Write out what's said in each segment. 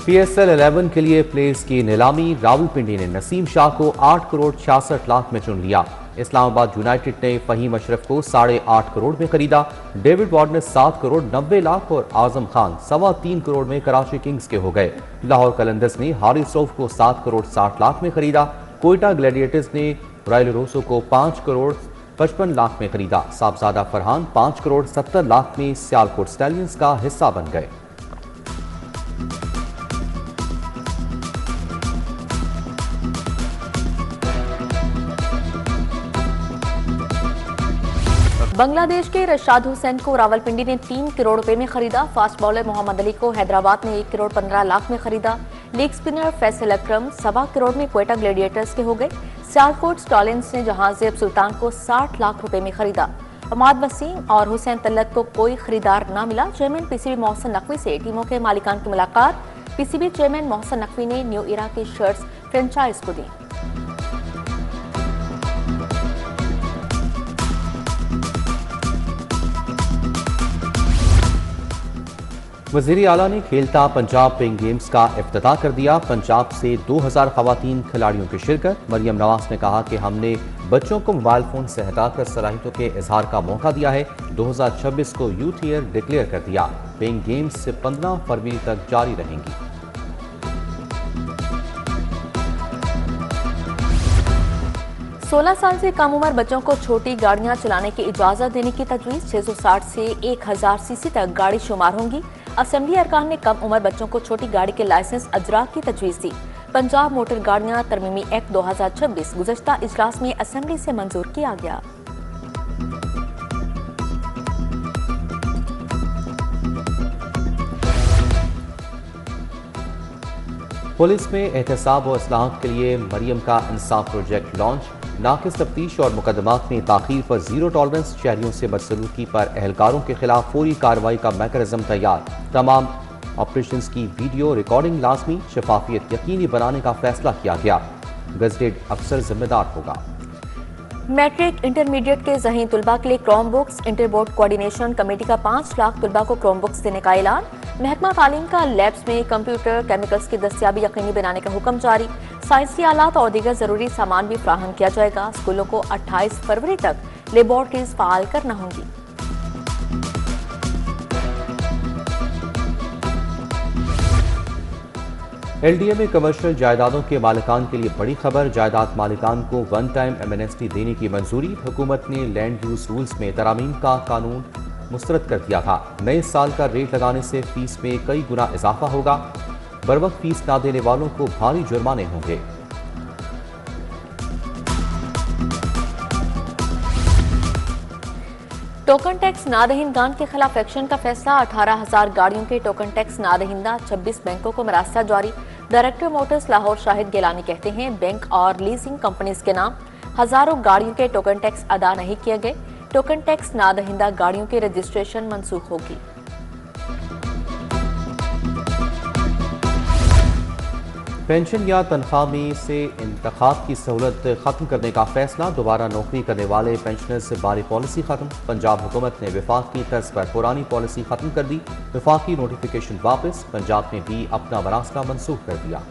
PSL 11 के लिए place की नीलामी। रावलपिंडी ने नसीम शाह को 8 करोड़ 66 लाख में चुन लिया। इस्लामाबाद यूनाइटेड ने फहीम अशरफ को 8.5 करोड़ में खरीदा। डेविड वार्ड ने 7 करोड़ 90 लाख और आजम खान 3.25 करोड़ में कराची किंग्स के हो गए। लाहौर कलंदर्स ने हारिस रऊफ को 7 करोड़ 60 लाख में खरीदा। कोयटा ग्लैडिएटर्स ने रॉयल रोसो को 5 करोड़ 55 लाख में खरीदा। साहबजादा फरहान 5 करोड़ 70 लाख में सियालकोट स्टैलियंस का हिस्सा बन गए। बांग्लादेश के रशाद हुसैन को रावलपिंडी ने 3 करोड़ रुपए में खरीदा। फास्ट बॉलर मोहम्मद अली को हैदराबाद ने 1 करोड़ 15 लाख में खरीदा। लेग स्पिनर फैसल अकरम 1.25 करोड़ में कोयटा ग्लैडिएटर्स के हो गए। सियालकोट स्टॉलियंस ने जहांजेब सुल्तान को 60 लाख रुपए में खरीदा। अमाद वसीम और हुसैन तल्लत को कोई खरीदार न मिला। चेयरमैन पीसीबी मोहसिन नकवी से टीमों के मालिकान की मुलाकात। पीसीबी चेयरमैन मोहसिन नकवी ने न्यू इरा की शर्ट्स फ्रेंचाइज को दी। वज़ीर आला ने खेलता पंजाब पेइंग गेम्स का इफ्तिताह कर दिया। पंजाब से 2000 खवातीन खिलाड़ियों की शिरकत। मरियम नवाज ने कहा कि हमने बच्चों को मोबाइल फोन से हटाकर सलाहियतों के इजहार का मौका दिया है। 2026 को यूथ ईयर डिक्लेयर कर दिया। पेइंग गेम्स 15 फरवरी तक जारी रहेंगी। सोलह साल से कम उम्र बच्चों को छोटी गाड़ियां चलाने की इजाजत देने की तजवीज। 660 से 1000 सीसी तक गाड़ी शुमार होंगी। असेंबली अरकान ने कम उम्र बच्चों को छोटी गाड़ी के लाइसेंस अजरा की तजवीज दी। पंजाब मोटर गाड़ियां तरमीमी एक्ट 2026 गुज़श्ता इजलास में असेंबली से मंजूर किया गया। पुलिस में एहतसाब और इस्लाहत के लिए मरियम का इंसाफ प्रोजेक्ट लॉन्च। नाकिस तफ्तीश और मुकदमात में ताखीर पर जीरो टॉलरेंस। शहरियों से बदसलूकी पर एहलकारों के खिलाफ फौरी कार्रवाई का मैकेनिज्म तैयार। तमाम ऑपरेशंस की वीडियो रिकॉर्डिंग लाजमी। शफाफियत यकीनी बनाने का फैसला किया गया। गजटेड अफसर जिम्मेदार होगा। मैट्रिक इंटरमीडिएट के ज़हीन तुलबा के लिए Chrome books. Inter board coordination committee का 5 लाख तुलबा को क्रोम बुक्स देने का ऐलान। महकमा तालीम का लैब्स में कंप्यूटर केमिकल्स की दस्तियाबी यकीनी बनाने का हुक्म जारी। साइंसी आलात और दीगर जरूरी सामान भी फ्राहम किया जाएगा। स्कूलों को 28 फरवरी तक लेबॉर्ट्रीज फाल करना होंगी। LDA में कमर्शियल जायदादों के मालिकान के लिए बड़ी खबर। जायदाद मालिकान को वन टाइम एमनेस्टी देने की मंजूरी। हुकूमत ने लैंड यूज रूल्स में तरामीम का कानून मुस्तरद कर दिया था। नए साल का रेट लगाने से फीस में कई गुना इजाफा होगा। बरवक्त फीस ना देने वालों को भारी जुर्माने होंगे। टोकन टैक्स नादहिंदगान के खिलाफ एक्शन का फैसला। 18,000 गाड़ियों के टोकन टैक्स नादहिंदा 26 बैंकों को मरासला जारी। डायरेक्टर मोटर्स लाहौर शाहिद गिलानी कहते हैं बैंक और लीजिंग कंपनीज के नाम हजारों गाड़ियों के टोकन टैक्स अदा नहीं किए गए। टोकन टैक्स नादहिंदा गाड़ियों की रजिस्ट्रेशन मनसूख होगी। पेंशन या तनख्वाह में से इंतखाब की सहूलत खत्म करने का फैसला। दोबारा नौकरी करने वाले पेंशनर्स से बारी पॉलिसी खत्म। पंजाब हुकूमत ने विफाक की तर्ज पर पुरानी पॉलिसी खत्म कर दी। विफाकी नोटिफिकेशन वापस। पंजाब ने भी अपना मरासला मनसूख कर दिया।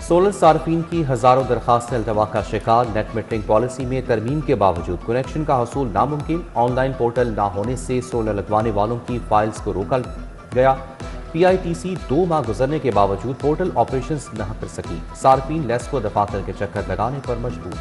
सोलर सार्फिन की हजारों दरखास्तें अल्तवा का शिकार। नेट मीटरिंग पॉलिसी में तरमीम के बावजूद कनेक्शन का हसूल नामुमकिन। ऑनलाइन पोर्टल ना होने से सोलर लगवाने वालों की फाइल्स को रोका गया। PITC 2 माह गुजरने के बावजूद पोर्टल ऑपरेशंस न कर सकी। सार्फिन लेस्को दफातर के चक्कर लगाने पर मजबूर।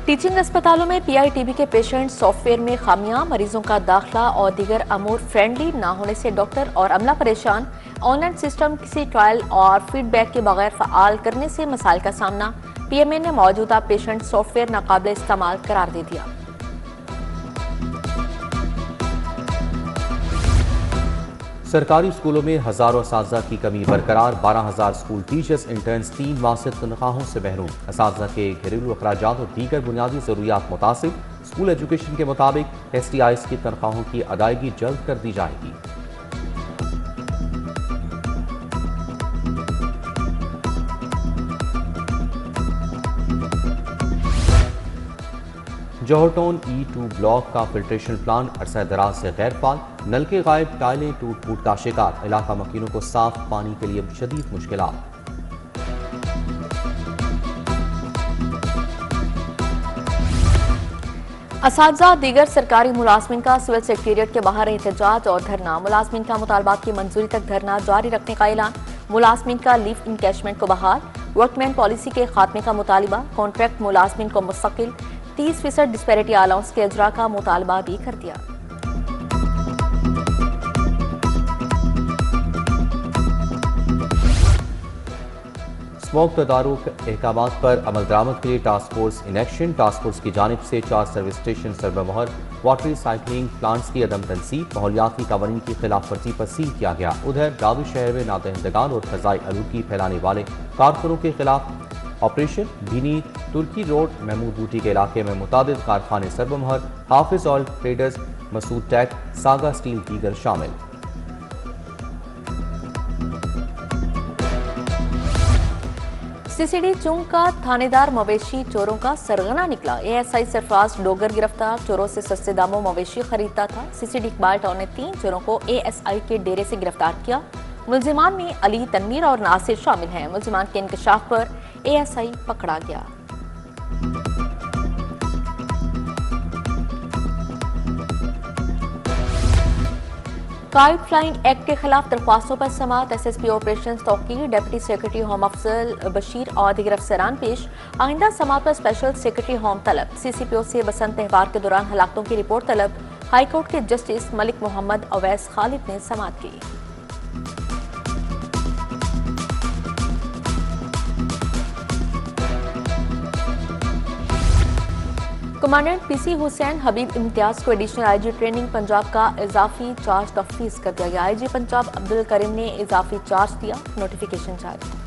टीचिंग अस्पतालों में PITB के पेशेंट सॉफ्टवेयर में खामियां। मरीजों का दाखिला और दीगर अमूर फ्रेंडली ना होने से डॉक्टर और अमला परेशान। ऑनलाइन सिस्टम किसी ट्रायल और फीडबैक के बगैर फ़आल करने से मसाइल का सामना। PMA ने मौजूदा पेशेंट सॉफ्टवेयर नाकाबिल इस्तेमाल करार दे दिया। सरकारी स्कूलों में हजारों असातिज़ा की कमी बरकरार। 12,000 स्कूल टीचर्स इंटर्न्स 3 माह से तनख्वाहों से महरूम। असातिज़ा के घरेलू अखराजात और दीगर बुनियादी ज़रूरियात मुतासिब। स्कूल एजुकेशन के मुताबिक STIs की तनख्वाहों की अदायगी जल्द कर दी जाएगी। जोहरटोन E2 ब्लॉक का फिल्ट्रेशन प्लांट अरसा दराज से गैर फाल, नल के गायब, टाइलें टूट फूट का शिकार, इलाका मकीनों को साफ पानी के लिए शदीद मुश्किलात। असातिज़ा दीगर सरकारी मुलाजमिन का सिविल सेक्रेटेरिएट के बाहर एहतजाज और धरना, मुलाजमिन का मुतालबात की मंजूरी तक धरना जारी रखने का ऐलान, मुलाजमिन का लीव इनकैशमेंट को बहाल, वर्कमैन पॉलिसी के खात्मे का मुतालबा, कॉन्ट्रैक्ट मुलाजमिन को मुस्तकिल 30% डिस्पैरिटी अलाउंस के इजरा का मुतालबा भी कर दिया। स्मोक तदारुक अहकामात पर अमल दरामद के लिए task force in action, task force की जानिब से 4 सर्विस स्टेशन सरबमोहर, वाटर रिसाइकलिंग प्लांट्स की अदम तनसीब, माहौलियाती कवानीन की खिलाफ वर्जी पर सील किया गया। उधर रावी शहर में नादहिंदगान और फजाई आलूगी फैलाने वाले कारकुनों के खिलाफ ऑपरेशन बीनी, तुर्की रोड, महमूद बूटी के इलाके में मुतादिद कारखाने सरबमोहर, हाफिज ऑयल ट्रेडर्स, मसूद टैक, सागा स्टील दीगर शामिल। सीसीडी चुंग का थानेदार मवेशी चोरों का सरगना निकला, एएसआई सरफराज डोगर गिरफ्तार, चोरों से सस्ते दामों मवेशी खरीदता था। सीसीडी इकबाल टाउन ने 3 चोरों को एएसआई के डेरे से गिरफ्तार किया। मुल्जिमान में अली, तनवीर और नासिर शामिल हैं। मुल्जिमान के इंकशाफ पर एएसआई पकड़ा गया। काइट फ्लाइंग एक्ट के खिलाफ दरख्वास्तों पर समाअत, SSP operation Tauqeer, deputy secretary home Afzal Bashir और दीगर अफसरान पेश, आइंदा समाअत पर स्पेशल सेक्रेटरी होम तलब, सीसीपीओ से बसंत त्यौहार के दौरान हलाकतों की रिपोर्ट तलब, हाईकोर्ट के जस्टिस मलिक मोहम्मद अवैस खालिद ने समाअत की। कमांडेंट पीसी हुसैन हबीब इम्तियाज को एडिशनल आईजी ट्रेनिंग पंजाब का इजाफी चार्ज तफवीज कर दिया गया। आईजी पंजाब अब्दुल करीम ने इजाफी चार्ज दिया, नोटिफिकेशन जारी।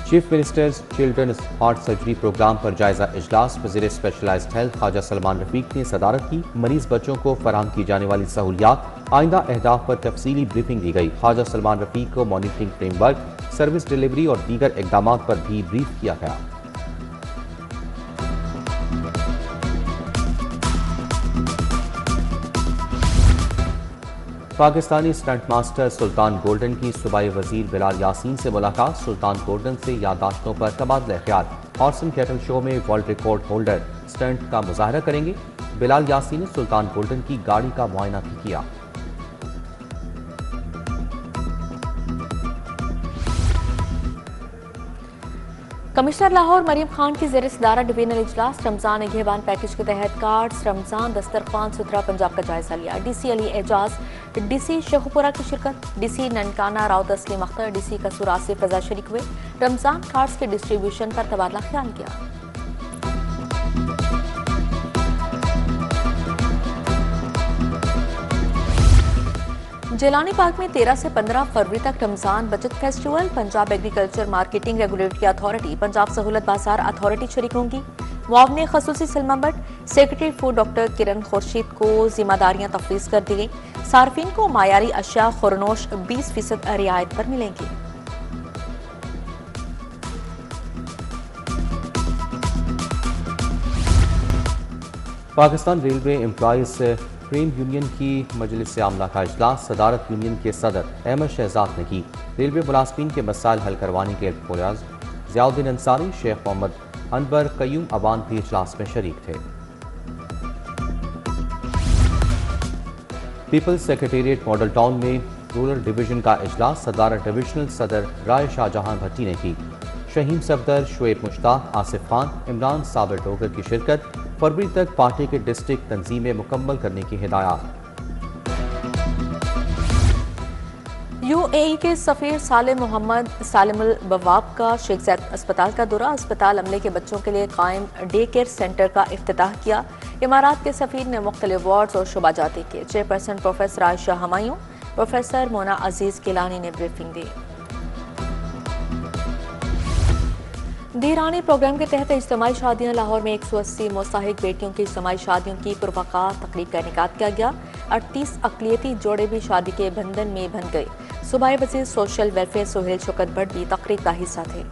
Chief ministers children's heart surgery programme पर जायजा इजलास, वज़ीर स्पेशलाइज्ड हेल्थ ख्वाजा सलमान रफीक ने सदारत की। मरीज बच्चों को फराहम की जाने वाली सहूलियात, आइंदा अहदाफ पर तफसीली ब्रीफिंग दी गई। ख्वाजा सलमान रफीक को मॉनिटरिंग फ्रेमवर्क, सर्विस डिलीवरी और दीगर इकदाम पर भी ब्रीफ किया गया। पाकिस्तानी स्टंट मास्टर सुल्तान गोल्डन की सूबाई वजीर बिलाल यासीन से मुलाकात, सुल्तान गोल्डन से यादाश्तों पर तबादला ख्याल। हॉर्स एंड कैटल शो में वर्ल्ड रिकॉर्ड होल्डर स्टंट का मुजाहरा करेंगे। बिलाल यासीन ने सुल्तान गोल्डन की गाड़ी का मुआयना भी किया। कमिश्नर लाहौर मरीम खान की ज़ेर सदारत डिवीजनल इजलास, रमजान निगहबान पैकेज के तहत कार्ड्स, रमजान दस्तरखान सुथरा पंजाब का जायजा लिया। डीसी अली एजाज, डीसी शेखुपुरा की शिरकत, डीसी ननकाना राव तस्लीम अख्तर, डीसी कसूर आसिफ रजा शरीक हुए। रमजान कार्ड्स के डिस्ट्रीब्यूशन पर तबादला ख्याल किया। जेलानी पार्क में 13 से 15 फरवरी तक रमजान बचत festival, Punjab agriculture marketing regulatory authority, Punjab Sahulat Bazaar authority शरीक होंगी। मुआवने खसूसी Salma Bhatt, secretary food doctor Kiran Khurshid को जिम्मेदारियां तफवीज कर दी गई। सार्फिन को मायारी अशिया खुरनोश 20% रियायत पर मिलेंगी। Pakistan railway employees train union की मजलिस आमला का इजलास, सदारत यूनियन के सदर अहमद शहजाद ने की। रेलवे मुलाजमीन के मसाइल हल करवाने के पुरआज़ ज़ियाउद्दीन अंसारी, शेख मोहम्मद अनवर, कयूम अवान भी इजलास में शरीक थे। पीपल्स सेक्रेटेरिएट मॉडल टाउन में रूरल डिवीजन का इजलास, सदारत डिविजनल सदर राय शाहजहां भट्टी ने की। शहीन सफदर, शुएब मुश्ताक, आसिफ खान, इमरान साबिर डोगर की शिरकत। फरवरी तक पार्टी के डिस्ट्रिक्ट तंजीमें मुकम्मल करने की हिदायत। यूएई के सफीर सालिम मोहम्मद सालिमुल बवाब का शेख ज़ैद अस्पताल का दौरा, अस्पताल अमले के बच्चों के लिए कायम डे केयर सेंटर का इफ्तिताह किया। इमारात के सफीर ने मुख्तलिफ वार्ड्स और शुबा जाती किए। Chairperson professor Ayesha Humayun, professor Mona Aziz Kilani ने ब्रीफिंग दी। दीरानी प्रोग्राम के तहत इज्तिमाई शादियां, लाहौर में 180 मुस्तहिक बेटियों की इज्तिमाई शादियों की पुरवकार तकरीब का इनेकाद किया गया। 38 अक़लियती जोड़े भी शादी के बंधन में बंध गए। सूबाई वज़ीर सोशल वेलफेयर सुहेल शौकत भट्ट भी तकरीब का हिस्सा थे।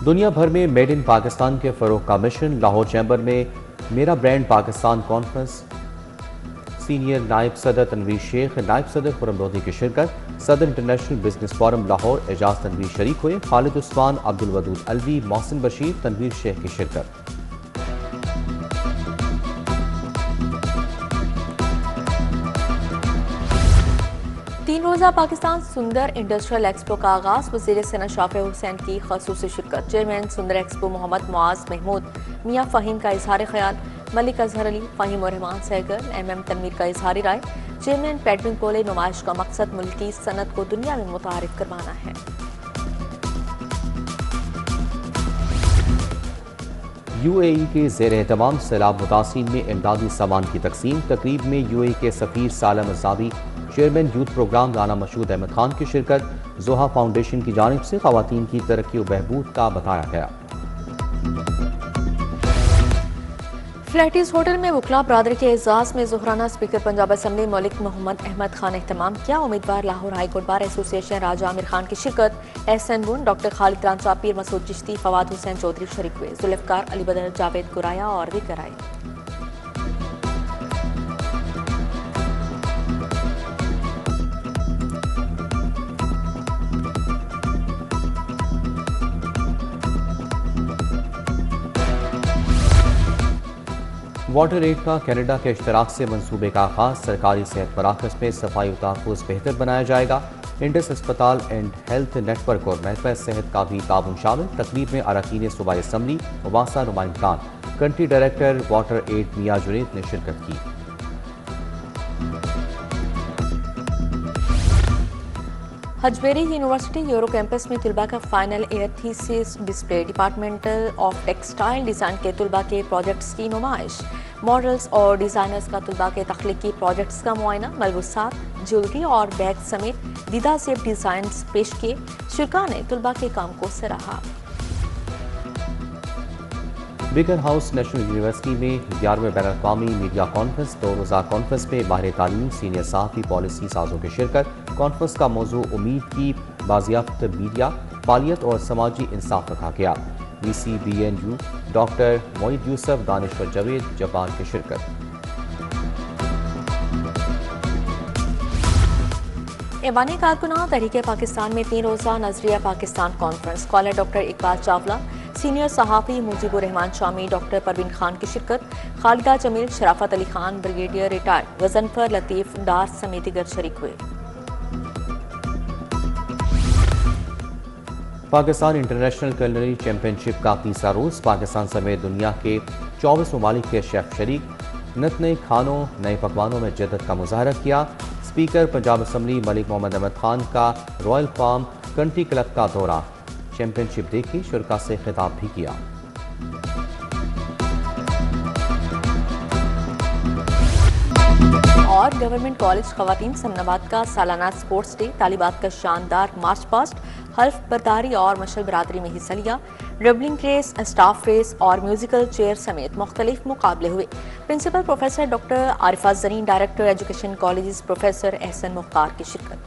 दुनिया भर में मेड इन पाकिस्तान के फरोग का मिशन। लाहौर चैम्बर में मेरा ब्रांड पाकिस्तान कॉन्फ्रेंस। सीनियर नायब सदर तनवीर शेख, नायब सदर खुर्रम लोधी की शिरकत। सदर international business forum Lahore Ejaz Tanveer शरीक हुए। खालिद उस्मान, अब्दुल वदूद अलवी, मोहसिन बशीर, तनवीर शेख की शिरकत। तीन रोजा पाकिस्तान सुंदर इंडस्ट्रियल एक्सपो का आगाज। वज़ीर सेनेट शाफिर हुसैन की खसूसी शिरकत। चेयरमैन सुंदर एक्सपो मोहम्मद मुआज महमूद, मियाँ फ़हीम का इजहार ख्याल। मलिक अजहर अली, फ़हीम और रहमान सहगल, MM तनवीर का इजहारी राय। चेयरमैन पैडविंग बोले, नुमाइश का मकसद मुल्की सनत को दुनिया में मुतारिफ करवाना है। UAE के ज़ेर एहतमाम सैलाब मुतासिरीन में इमदादी सामान की तकसीम। तकरीब में UAE के सफ़ीर Salem Azawi, chairman youth programme Rana Mashhood Ahmad Khan की शिरकत। जोहा फाउंडेशन की जानिब से ख़वातीन की तरक्की और बहबूद का बताया गया। फ्लैटिस होटल में वकला बरादरी के एजाज में ज़ोहराना स्पीकर पंजाब असम्बली मलिक मोहम्मद अहमद खान एहतमाम किया। उम्मीदवार Lahore high court bar association Raja Aamir Khan की शिरकत। एहसन बुन, डॉक्टर खालिद रांचा पीर, मसूद चिश्ती, फवाद हुसैन चौधरी शरीक हुए। जुल्फ़कार अली बदर, जावेद गुराया और भी कराए। वाटर एड का कनाडा के इश्तराक से मनसूबे का आगाज। सरकारी सेहत मराकज़ में सफाई और तहफ़्फ़ुज़ बेहतर बनाया जाएगा। इंडस अस्पताल एंड हेल्थ नेटवर्क और महकमा सेहत का भी ताबन शामिल। तकरीब में अरकान सूबाई असम्बली और वासा नुमाइंदान, कंट्री डायरेक्टर वाटर एड मियां जुनैद ने शिरकत की। हजबेरी यूनिवर्सिटी यूरो कैंपस में तलबा का final year thesis display. Departmental of textile design के तलबा के प्रोजेक्ट्स की नुमाइश। मॉडल्स और डिज़ाइनर्स का तलबा के तख्लीकी प्रोजेक्ट्स का मुआयना। मलबूसात, ज्वेलरी और बैग समेत दीदा से डिज़ाइन पेश किए। शुरा ने तलबा के काम को सराहा। बिगर हाउस नेशनल यूनिवर्सिटी में 11वें बैनुल-अक़वामी मीडिया कॉन्फ्रेंस। 2 रोज़ा कॉन्फ्रेंस में माहिर तालीम, सीनियर सहाफ़ी, पॉलिसी साजों की शिरकत। कॉन्फ्रेंस का मौजू उम्मीद की बाज़ियाफ्त मीडिया, फालियत और समाजी इंसाफ रखा गया। VC BNU doctor Moeed Yusuf, दानिश्वर जावेद जब्बार की शिरकत। ऐवानी कारकुनान तहरीक पाकिस्तान में 3 रोज़ा नजरिया Pakistan conference. Scholar doctor Iqbal Chawla, senior सहाफ़ी मुजीबुर रहमान शामी, डॉक्टर परवीन खान की शिरकत। खालिदा जमील, शराफत अली खान, ब्रिगेडियर रिटायर्ड, गजनफर लतीफ़ डार समेत दीगर शरीक हुए। पाकिस्तान इंटरनेशनल कुलिनरी चैंपियनशिप का तीसरा रोज़। पाकिस्तान समेत दुनिया के 24 ममालिक के शेफ शरीक। नत नए खानों, नए पकवानों में जद्दत का मुजाहरा किया। स्पीकर पंजाब असम्बली मलिक मोहम्मद अहमद खान का रॉयल फार्म कंट्री क्लब का दौरा। चैंपियनशिप देखी, शुरा से खिताब भी किया। और गवर्नमेंट कॉलेज खवातीन समनाबाद का सालाना स्पोर्ट्स डे। तालिबात का शानदार मार्च पास्ट, हल्फ बर्दारी और मशल बरादरी में हिस्सा लिया। ड्रिबलिंग रेस, स्टाफ रेस और म्यूजिकल चेयर समेत मुख्तलिफ मुकाबले हुए। Principal professor doctor Arifa Zareen, director education college professor Ahsan Mukhtar की शिरकत।